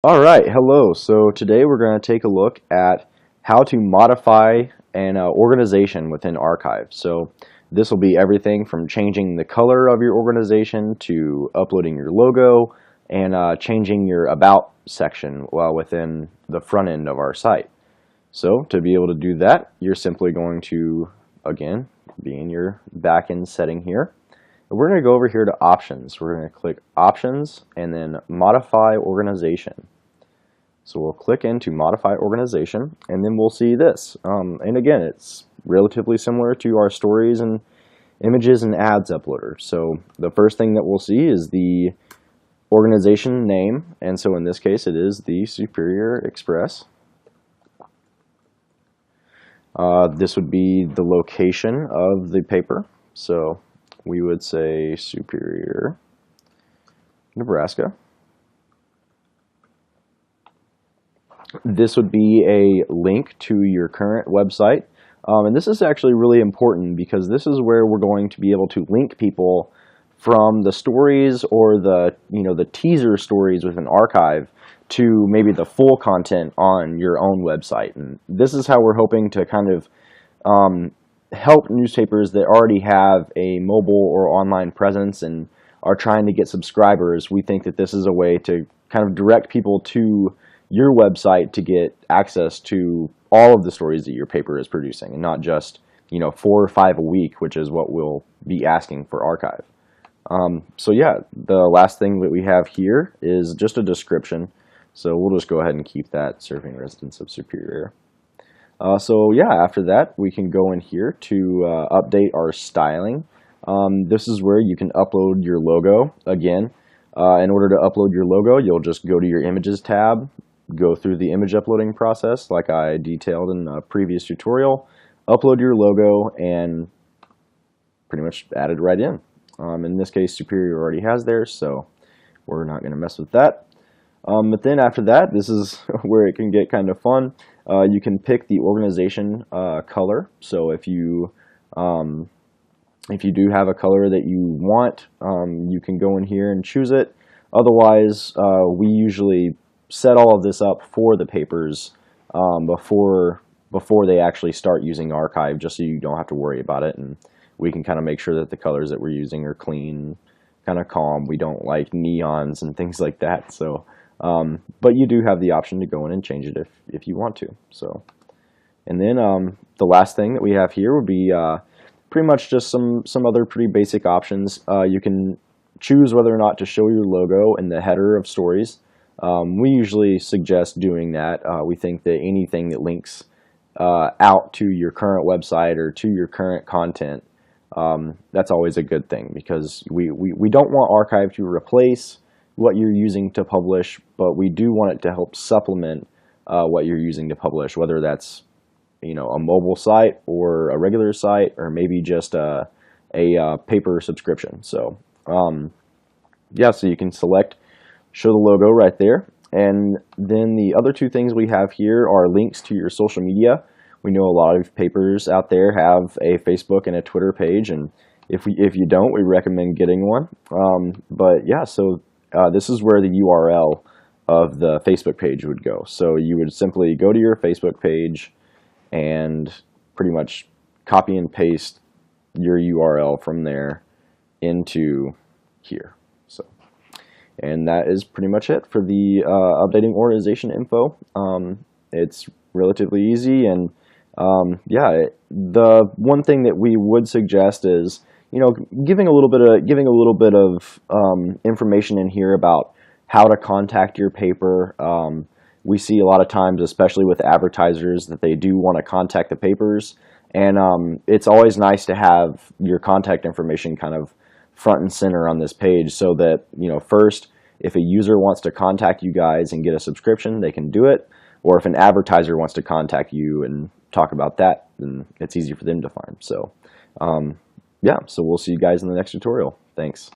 All right, hello. So today we're going to take a look at how to modify an organization within Archive. So this will be everything from changing the color of your organization to uploading your logo and changing your About section while within the front end of our site. So to be able to do that, you're simply going to, again, be in your backend setting here. We're going to go over here to Options. We're going to click Options and then Modify Organization. So we'll click into Modify Organization, and then we'll see this. And again, it's relatively similar to our stories and images and ads uploader. So the first thing that we'll see is the organization name, and so in this case it is the Superior Express. This would be the location of the paper. So we would say Superior, Nebraska. This would be a link to your current website. And this is actually really important because this is where we're going to be able to link people from the stories or the teaser stories within Archive to maybe the full content on your own website. And this is how we're hoping to kind of help newspapers that already have a mobile or online presence and are trying to get subscribers. We think that this is a way to kind of direct people to your website to get access to all of the stories that your paper is producing, and not just 4 or 5 a week, which is what we'll be asking for Archive. So yeah, the last thing that we have here is just a description. So we'll just go ahead and keep that, serving residents of Superior. So yeah, after that, we can go in here to update our styling. This is where you can upload your logo. Again, in order to upload your logo, you'll just go to your Images tab, go through the image uploading process like I detailed in a previous tutorial, upload your logo, and pretty much add it right in. In this case, Superior already has theirs, so we're not going to mess with that. But then after that, this is where it can get kind of fun. You can pick the organization color. So if you do have a color that you want, you can go in here and choose it. Otherwise, we usually set all of this up for the papers before they actually start using Archive, just so you don't have to worry about it, and we can kind of make sure that the colors that we're using are clean, kind of calm. We don't like neons and things like that. So, but you do have the option to go in and change it if you want to. So, and then the last thing that we have here would be pretty much just some other pretty basic options. You can choose whether or not to show your logo in the header of stories. We usually suggest doing that. We think that anything that links out to your current website or to your current content, that's always a good thing, because we don't want Archive to replace what you're using to publish, but we do want it to help supplement what you're using to publish, whether that's a mobile site or a regular site, or maybe just a paper subscription. So yeah, so you can select show the logo right there. And then the other two things we have here are links to your social media. We know a lot of papers out there have a Facebook and a Twitter page, and if you don't, we recommend getting one. But yeah, so this is where the URL of the Facebook page would go. So you would simply go to your Facebook page and pretty much copy and paste your URL from there into here. So, and that is pretty much it for the updating organization info. It's relatively easy, and yeah, the one thing that we would suggest is giving a little bit of information in here about how to contact your paper. We see a lot of times, especially with advertisers, that they do want to contact the papers, and it's always nice to have your contact information kind of front and center on this page, so that first, if a user wants to contact you guys and get a subscription, they can do it, or if an advertiser wants to contact you and talk about that, then it's easy for them to find. So yeah, so we'll see you guys in the next tutorial. Thanks.